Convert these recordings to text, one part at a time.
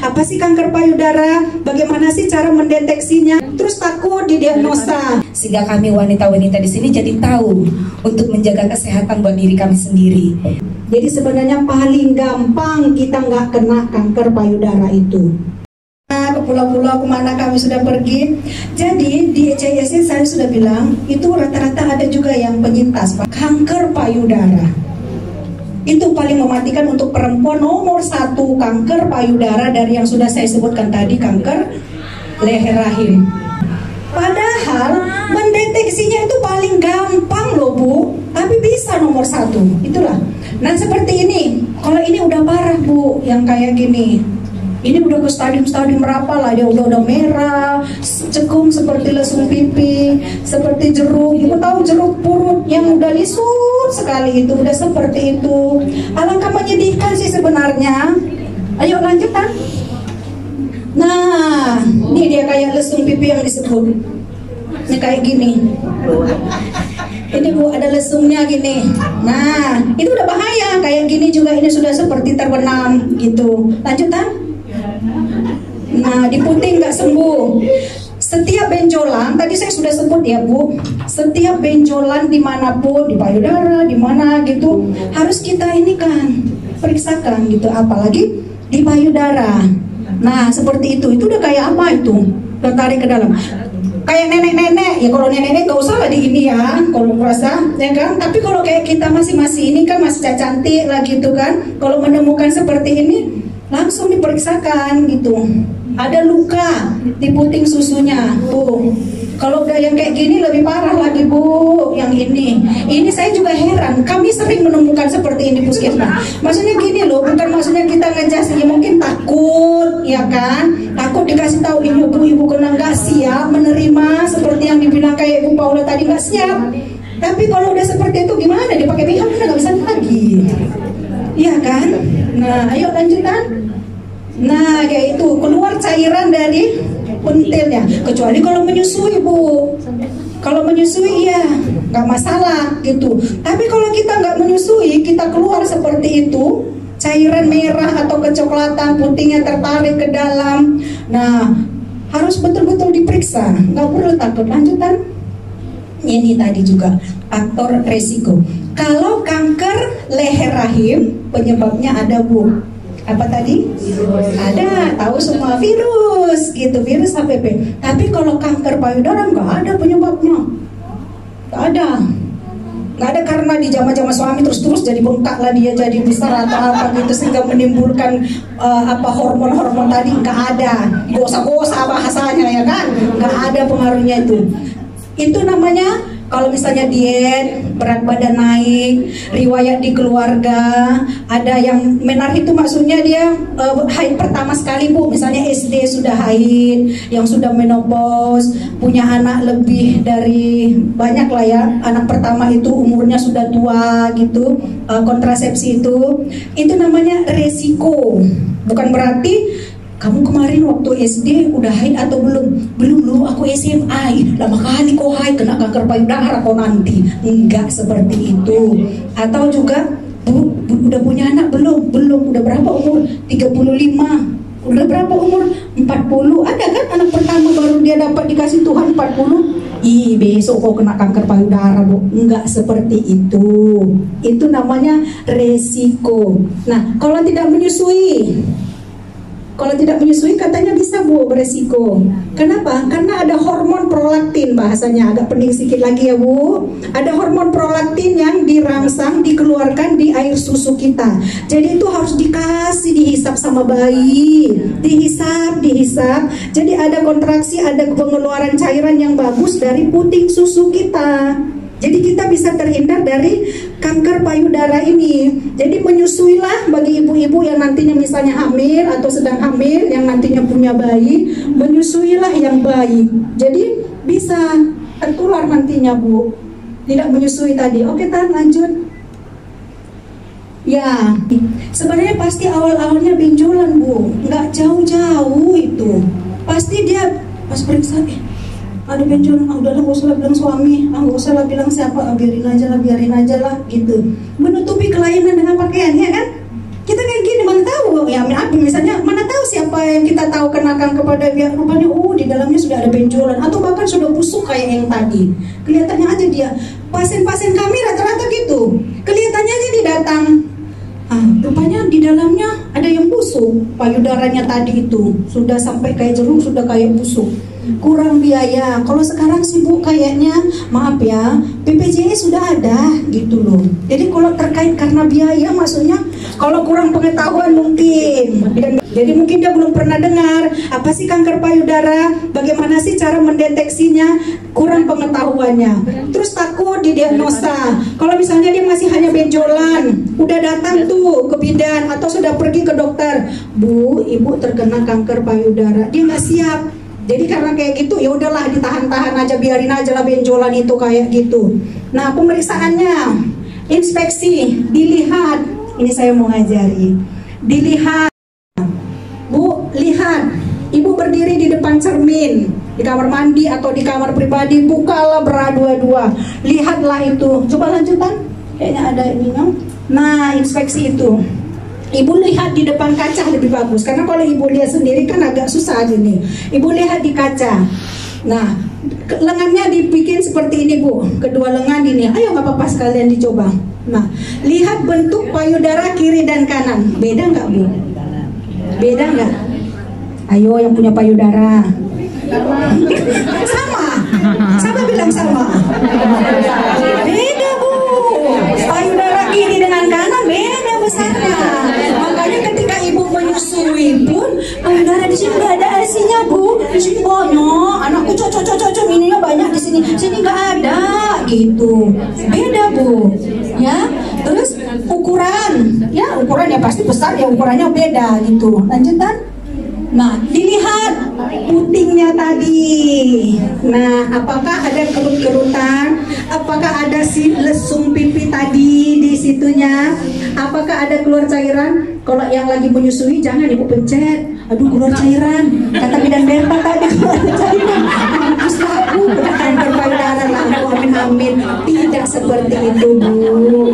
Apa sih kanker payudara? Bagaimana sih cara mendeteksinya? Terus takut didiagnosa. Sehingga kami wanita-wanita di sini jadi tahu untuk menjaga kesehatan buat diri kami sendiri. Jadi sebenarnya paling gampang kita nggak kena kanker payudara itu. Ke pulau-pulau kemana kami sudah pergi. Jadi di ECIS saya sudah bilang itu rata-rata ada juga yang penyintas kanker payudara. Itu paling mematikan untuk perempuan. Nomor 1 kanker payudara dari yang sudah saya sebutkan tadi, kanker leher rahim. Padahal mendeteksinya itu paling gampang loh Bu, tapi bisa nomor 1. Itulah. Nah seperti ini, kalau ini udah parah Bu, yang kayak gini. Ini udah ke stadium-stadium berapa lah, dia udah merah, cekung seperti lesung pipi, seperti jeruk. Ibu tahu jeruk purut yang udah lisut sekali itu, udah seperti itu. Alangkah menyedihkan sih sebenarnya. Ayo lanjutkan. Nah, ini dia kayak lesung pipi yang disebut. Ini kayak gini. Ini Bu, ada lesungnya gini. Nah, itu udah bahaya. Kayak gini juga, ini sudah seperti terbenam gitu. Lanjutkan. Nah, di puting nggak sembuh. Setiap benjolan, tadi saya sudah sebut ya Bu, setiap benjolan dimanapun, di payudara, di mana gitu, harus kita ini kan periksakan gitu, apalagi di payudara. Nah, seperti itu udah kayak apa itu? Tertarik ke dalam. Kayak nenek-nenek, ya kalau nenek-nenek nggak usah lah di ini ya, kalau merasa, ya kan? Tapi kalau kayak kita masih ini kan masih cantik lah gitu kan, kalau menemukan seperti ini, langsung diperiksakan gitu. Ada luka di puting susunya tuh. Kalau udah yang kayak gini lebih parah lagi Bu. Yang ini saya juga heran. Kami sering menemukan seperti ini puskesmas. Maksudnya gini loh, bukan maksudnya kita ngejasa, ya mungkin takut, ya kan? Takut dikasih tahu ibu kena nggak siap menerima seperti yang dibilang kayak Ibu Paula tadi, nggak siap. Tapi kalau udah seperti itu gimana? Dia pakai BH udah nggak bisa lagi, iya kan? Nah, ayo lanjutkan. Nah, kayak itu keluar cairan dari pentilnya. Kecuali kalau menyusui Bu. Kalau menyusui ya nggak masalah gitu. Tapi kalau kita nggak menyusui, kita keluar seperti itu, cairan merah atau kecoklatan, putingnya tertarik ke dalam. Nah, harus betul-betul diperiksa. Nggak perlu takut. Lanjutan. Ini tadi juga faktor resiko. Kalau kanker leher rahim, penyebabnya ada Bu. Apa tadi? Ada, tahu semua virus gitu, virus HPV. Tapi kalau kanker payudara nggak ada penyebabnya, nggak ada karena di zaman suami terus jadi bengkak lah, dia jadi besar atau apa gitu sehingga menimbulkan hormon tadi, nggak ada. Gosa-gosa bahasanya ya kan, nggak ada pengaruhnya itu. Itu namanya kalau misalnya diet, berat badan naik, riwayat di keluarga, ada yang menar itu maksudnya dia haid pertama sekali Bu, misalnya SD sudah haid, yang sudah menopause, punya anak lebih dari banyak lah ya, anak pertama itu umurnya sudah tua gitu, kontrasepsi itu namanya resiko. Bukan berarti kamu kemarin waktu SD udah haid atau belum? Belum lu, aku SMA. Lama kali kok haid, kena kanker payudara kok nanti. Enggak seperti itu. Atau juga Bu, udah punya anak belum? Belum. Udah berapa umur? 35. Udah berapa umur? 40. Ada kan anak pertama baru dia dapat dikasih Tuhan 40? Besok kok kena kanker payudara Bu. Enggak seperti itu. Itu namanya resiko. Nah, kalau tidak menyusui, katanya bisa Bu beresiko. Kenapa? Karena ada hormon prolaktin, bahasanya agak pening sedikit lagi ya Bu. Ada hormon prolaktin yang dirangsang, dikeluarkan di air susu kita. Jadi itu harus dihisap sama bayi. Dihisap. Jadi ada kontraksi, ada pengeluaran cairan yang bagus dari puting susu kita. Jadi kita bisa terhindar dari kanker payudara ini. Jadi menyusuilah bagi ibu-ibu yang nantinya misalnya hamil atau sedang hamil, yang nantinya punya bayi, menyusuilah yang baik. Jadi bisa tertular nantinya Bu. Tidak menyusui tadi. Oke Tan, lanjut. Ya, sebenarnya pasti awal-awalnya benjolan Bu, nggak jauh-jauh itu. Pasti dia pas periksa, ada benjolan, udahlah gak usah bilang suami, gak usah lah bilang siapa, biarin aja lah gitu. Menutupi kelainan dengan pakaian, ya kan? Kita kayak gini, mana tahu ya, misalnya mana tahu siapa yang kita tahu kenakan kepada dia, rupanya di dalamnya sudah ada benjolan atau bahkan sudah busuk kayak yang tadi. Kelihatannya aja dia. Pasien-pasien kami rata-rata gitu. Kelihatannya aja dia datang. Rupanya di dalamnya ada yang busuk. Payudaranya tadi itu sudah sampai kayak jeruk, sudah kayak busuk. Kurang biaya. Kalau sekarang sih Bu kayaknya, maaf ya, BPJS sudah ada gitu loh. Jadi kalau terkait karena biaya, maksudnya kalau kurang pengetahuan mungkin. Jadi mungkin dia belum pernah dengar apa sih kanker payudara, bagaimana sih cara mendeteksinya, kurang pengetahuannya. Terus takut didiagnosa. Kalau misalnya dia masih hanya benjolan, udah datang tuh ke bidan atau sudah pergi ke dokter, Bu, ibu terkena kanker payudara, dia nggak siap. Jadi karena kayak gitu, ya udahlah ditahan-tahan aja, biarin aja lah benjolan itu kayak gitu. Nah, pemeriksaannya, inspeksi, dilihat. Ini saya mau ngajari. Dilihat, Bu, lihat. Ibu berdiri di depan cermin, di kamar mandi atau di kamar pribadi, bukalah berdua-dua. Lihatlah itu. Coba lanjutan. Kayaknya ada ininya. Nah, inspeksi itu. Ibu lihat di depan kaca lebih bagus, karena kalau ibu lihat sendiri kan agak susah gini. Ibu lihat di kaca. Nah, lengannya dibikin seperti ini Bu, kedua lengan ini. Ayo nggak apa-apa sekalian dicoba. Nah, lihat bentuk payudara kiri dan kanan. Beda nggak Bu? Beda nggak? Ayo yang punya payudara. Sama. Siapa bilang sama? Beda Bu. Payudara kiri dengan kanan beda besarnya. Makanya ketika ibu menyusui pun payudara di sini nggak ada asinya Bu. Di sini banyak. Anakku cocok ininya banyak di sini. Sini nggak ada gitu. Beda Bu. Ya. Terus ukuran. Ya ukurannya pasti besar ya, ukurannya beda gitu. Lanjutan. Nah, dilihat putingnya tadi. Nah, apakah ada kerut-kerutan? Apakah ada si lesung pipi tadi di situnya? Apakah ada keluar cairan? Kalau yang lagi menyusui jangan ibu pencet. Aduh, keluar cairan. Kata bidan Berta tadi keluar cairan. Mampus aku, kanker payudara lah. Amin. Tidak seperti itu Bu.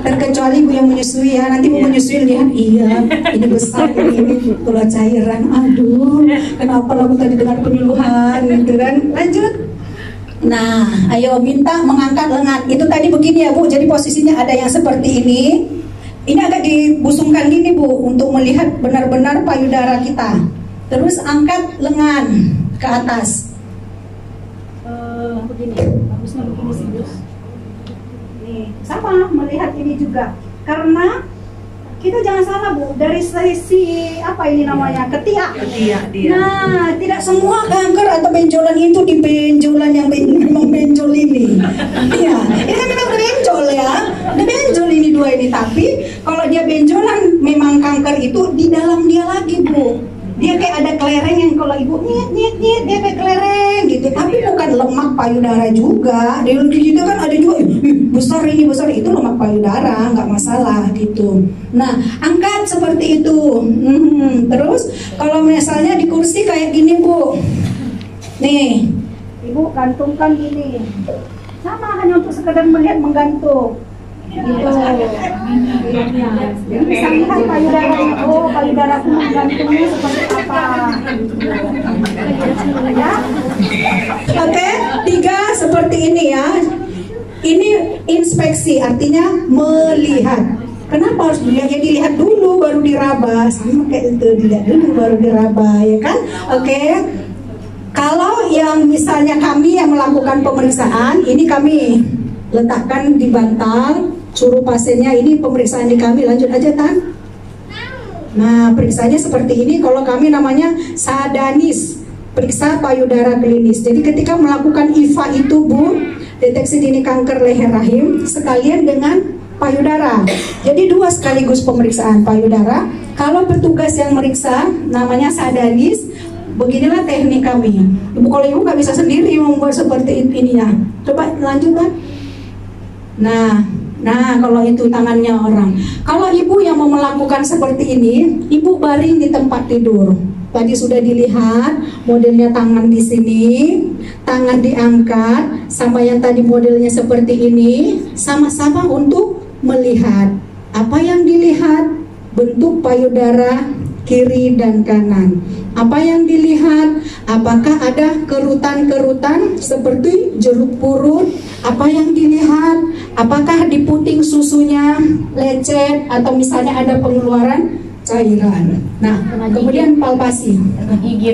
Terkecuali Bu yang menyusui ya. Nanti Bu menyusui lihat, iya, ini besar ini keluar cairan. Aduh, kenapa aku tadi dengar penyuluhan gitu kan. Lanjut. Nah, ayo minta mengangkat lengan. Itu tadi begini ya Bu. Jadi posisinya ada yang seperti ini. Ini agak dibusungkan gini Bu, untuk melihat benar-benar payudara kita. Terus angkat lengan ke atas. Begini, bagusnya begini sih Gus. Nih, sama melihat ini juga. Karena kita jangan salah Bu, dari sisi apa ini namanya, ketiak. Nah, tidak semua kanker atau benjolan itu di benjolan yang memang benjol ini. Iya, ini kan memang benjol ya. Ada benjol ini dua ini, tapi kalau dia benjolan memang kanker itu di dalam dia lagi Bu. Dia kayak ada kelereng yang kalau ibu nyet dia kayak kelereng gitu, tapi bukan lemak payudara juga. Dia gitu kan ada juga besar ini besar itu lemak payudara, nggak masalah gitu. Nah, angkat seperti itu. Terus kalau misalnya di kursi kayak gini Bu, nih ibu gantungkan gini, sama hanya untuk sekedar melihat menggantung. Gitu. Jadi bisa lihat payudaranya. Oh, payudaraku menggantungnya seperti apa. Ya. Oke, 3 seperti ini ya. Ini inspeksi, artinya melihat. Kenapa harus dilihat? Ya dilihat dulu baru diraba. Sama kayak itu, dilihat dulu baru diraba, ya kan? Oke. Kalau yang misalnya kami yang melakukan pemeriksaan, ini kami letakkan di bantal, suruh pasiennya ini pemeriksaan di kami, lanjut aja Tan. Nah, periksanya seperti ini. Kalau kami namanya sadanis, periksa payudara klinis. Jadi ketika melakukan IFA itu Bu, deteksi dini kanker leher rahim, sekalian dengan payudara. Jadi 2 sekaligus pemeriksaan payudara. Kalau petugas yang meriksa namanya sadanis, beginilah teknik kami. Ibu, kalau ibu nggak bisa sendiri membuat seperti ini ya. Coba lanjut Tan. Nah kalau itu tangannya orang. Kalau ibu yang mau melakukan seperti ini, ibu baring di tempat tidur. Tadi sudah dilihat modelnya, tangan di sini, tangan diangkat, sama yang tadi modelnya seperti ini, sama-sama untuk melihat. Apa yang dilihat? Bentuk payudara kiri dan kanan. Apa yang dilihat? Apakah ada kerutan-kerutan seperti jeruk purut? Apa yang dilihat? Apakah di puting susunya lecet atau misalnya ada pengeluaran cairan? Nah, kemudian palpasi,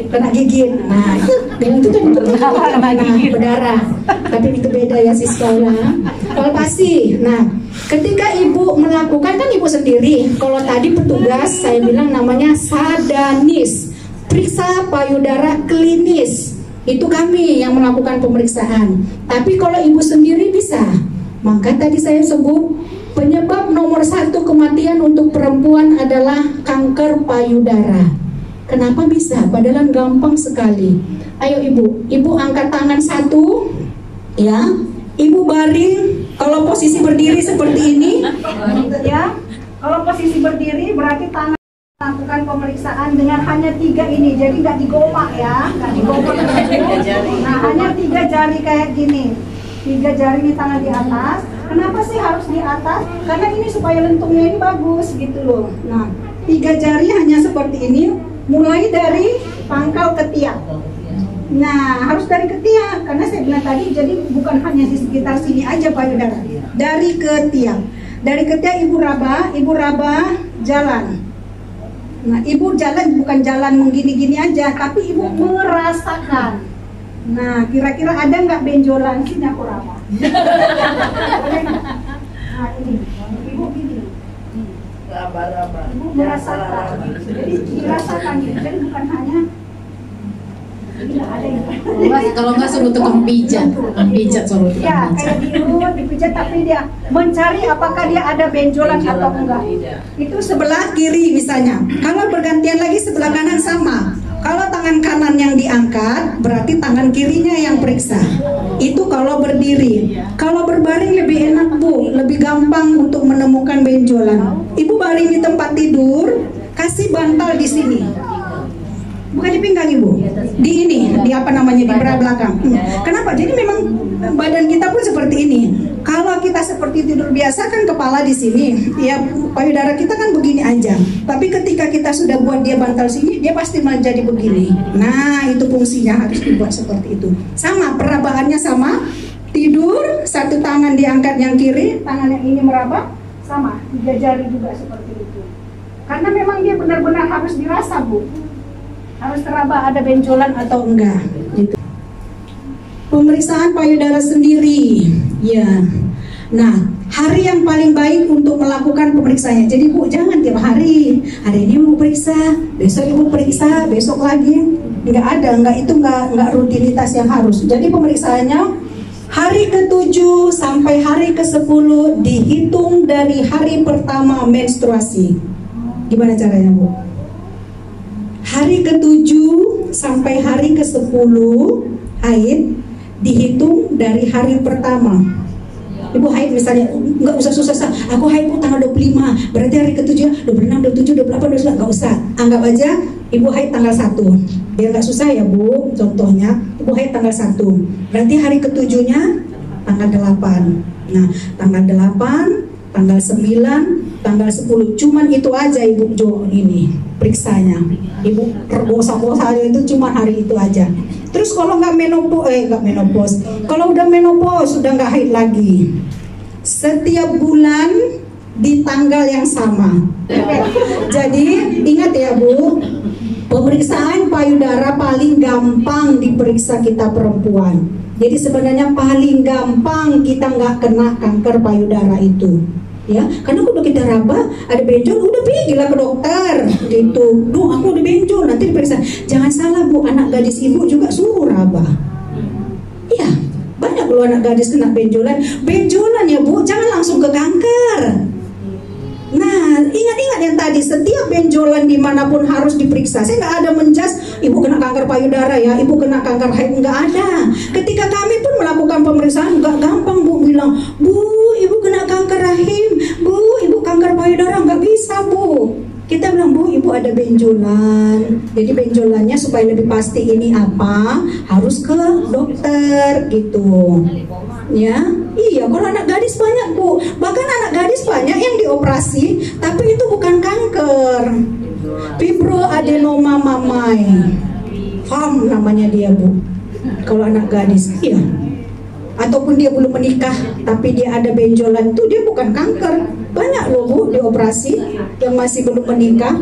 kena gigit. Nah, dan itu kan berdarah. Tapi itu beda ya si sekolah. Palpasi. Nah, ketika ibu melakukan, kan ibu sendiri. Kalau tadi petugas saya bilang namanya sadanis, periksa payudara klinis. Itu kami yang melakukan pemeriksaan. Tapi kalau ibu sendiri bisa. Maka tadi saya sebut penyebab nomor 1 kematian untuk perempuan adalah kanker payudara. Kenapa bisa? Padahal gampang sekali. Ayo ibu angkat tangan 1, ya. Ibu baring. Kalau posisi berdiri seperti ini, ya. Kalau posisi berdiri berarti tangan lakukan pemeriksaan dengan hanya 3 ini. Jadi nggak digopak ya, nggak digopak. Nah, hanya 3 jari kayak gini. 3 jari di tangan di atas. Kenapa sih harus di atas? Karena ini supaya lentungnya ini bagus gitu loh. Nah, 3 jari hanya seperti ini, mulai dari pangkal ketiak. Nah, harus dari ketiak, karena saya bilang tadi, jadi bukan hanya di sekitar sini aja payudara. Dari ketiak. Dari ketiak ibu raba jalan. Nah, ibu jalan bukan jalan menggini-gini aja, tapi ibu merasakan. Nah, kira-kira ada nggak benjolan? Sini aku raba. Nah, ini, ibu gini. Raba. Ibu merasakan. Jadi dirasakan, jadi bukan hanya kalau nggak suruh tukang pijat suruh tukang ya, kayak diurut, dipijat, tapi dia mencari apakah dia ada benjolan atau enggak. Itu sebelah kiri misalnya. Kalau bergantian lagi sebelah kanan sama. Kalau tangan kanan yang diangkat, berarti tangan kirinya yang periksa. Itu kalau berdiri. Kalau berbaring lebih enak Bu, lebih gampang untuk menemukan benjolan. Ibu baring di tempat tidur, kasih bantal di sini. Bukan di pinggang ibu, di ini, di apa namanya, di belakang. Kenapa? Jadi memang badan kita pun seperti ini. Kalau kita seperti tidur biasa kan kepala di sini, ya payudara kita kan begini aja. Tapi ketika kita sudah buat dia bantal sini, dia pasti menjadi begini. Nah, itu fungsinya harus dibuat seperti itu. Sama, perabaannya sama. Tidur, 1 tangan diangkat yang kiri, tangan yang ini meraba, sama. 3 jari juga seperti itu. Karena memang dia benar-benar harus dirasa Bu. Harus teraba ada benjolan atau enggak gitu. Pemeriksaan payudara sendiri ya. Nah, hari yang paling baik untuk melakukan pemeriksaannya. Jadi Bu, jangan tiap hari. Hari ini Ibu periksa, besok Ibu periksa, besok lagi. Enggak rutinitas yang harus. Jadi pemeriksaannya hari ke-7 sampai hari ke-10 dihitung dari hari pertama menstruasi. Gimana caranya Bu? Hari ke-7 sampai hari ke-10 haid dihitung dari hari pertama. Ibu haid misalnya, nggak usah susah, aku haid tanggal 25, berarti hari ke-7, 26, 27, 28, 29, nggak usah. Anggap aja ibu haid tanggal 1, biar nggak susah ya Bu. Contohnya, ibu haid tanggal 1, berarti hari ke-7-nya tanggal 8. Nah, tanggal 8, tanggal 9, tanggal 10, cuman itu aja Ibu Jo ini periksanya. Ibu terbosa-bosa itu cuma hari itu aja. Terus kalau nggak menopause, kalau udah menopause sudah nggak haid lagi, setiap bulan di tanggal yang sama. Jadi ingat ya Bu, pemeriksaan payudara paling gampang diperiksa kita perempuan. Jadi sebenarnya paling gampang kita nggak kena kanker payudara itu. Ya, karena udah kita raba, ada benjol, udah pergilah ke dokter gitu. Duh, aku udah benjol, nanti diperiksa. Jangan salah Bu, anak gadis ibu juga suruh raba. Iya, banyak loh anak gadis kena benjolan. Benjolan ya Bu, jangan langsung ke kanker. Nah, ingat-ingat yang tadi, setiap benjolan dimanapun harus diperiksa. Saya nggak ada menjas, ibu kena kanker payudara ya, ibu kena kanker haid, nggak ada. Ketika kami pun melakukan pemeriksaan, nggak gampang Bu bilang, Bu, ibu kena kanker rahim, Bu, ibu kanker payudara, nggak bisa Bu. Kita bilang, Bu, ibu ada benjolan. Jadi benjolannya supaya lebih pasti ini apa, harus ke dokter gitu. Ya, iya. Kalau anak gadis banyak Bu, bahkan anak gadis banyak yang dioperasi, tapi itu bukan kanker. Fibroadenoma mammae. FAM namanya dia, Bu. Kalau anak gadis, iya. Ataupun dia belum menikah tapi dia ada benjolan, itu dia bukan kanker. Banyak loh, Bu, dioperasi yang masih belum menikah.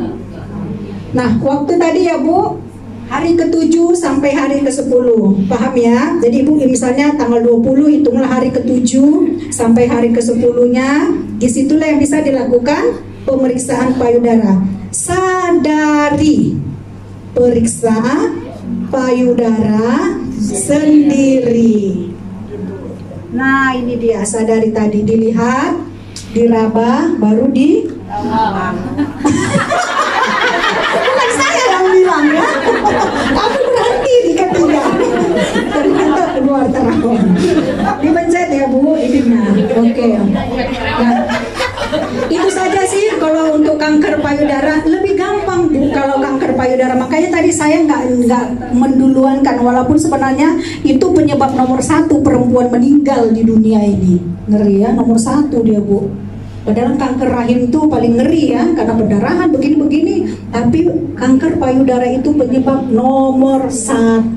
Nah, waktu tadi ya, Bu, hari ke-7 sampai hari ke-10. Paham ya? Jadi Ibu misalnya tanggal 20, hitunglah hari ke-7 sampai hari ke-10-nya. Disitulah yang bisa dilakukan pemeriksaan payudara. Sadari, periksa payudara sendiri. Nah, ini dia, sadari tadi, dilihat, diraba, baru di bukan saya yang bilang ya. Kamu berhenti di ketiga. Ternyata keluar terawang. Dipencet ya, Bu, ininya. Oke. Nah, itu saja sih kalau untuk kanker payudara. Lebih gampang, Bu, kalau kanker payudara. Makanya tadi saya nggak menduluankan, walaupun sebenarnya itu penyebab nomor 1 perempuan meninggal di dunia ini. Ngeri ya, nomor 1 dia, Bu. Padahal kanker rahim itu paling ngeri ya, karena pendarahan begini-begini. Tapi kanker payudara itu penyebab nomor 1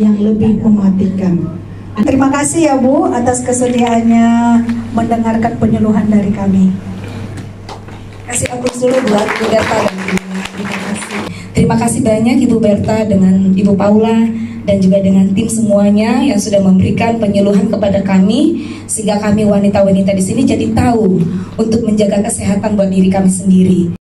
yang lebih mematikan. Terima kasih ya, Bu, atas kesediaannya mendengarkan penyuluhan dari kami. Kasih aplaus dulu buat Bu Berta dan Ibu. Terima kasih. Terima kasih banyak Ibu Berta dengan Ibu Paula dan juga dengan tim semuanya yang sudah memberikan penyuluhan kepada kami, sehingga kami wanita-wanita di sini jadi tahu untuk menjaga kesehatan buat diri kami sendiri.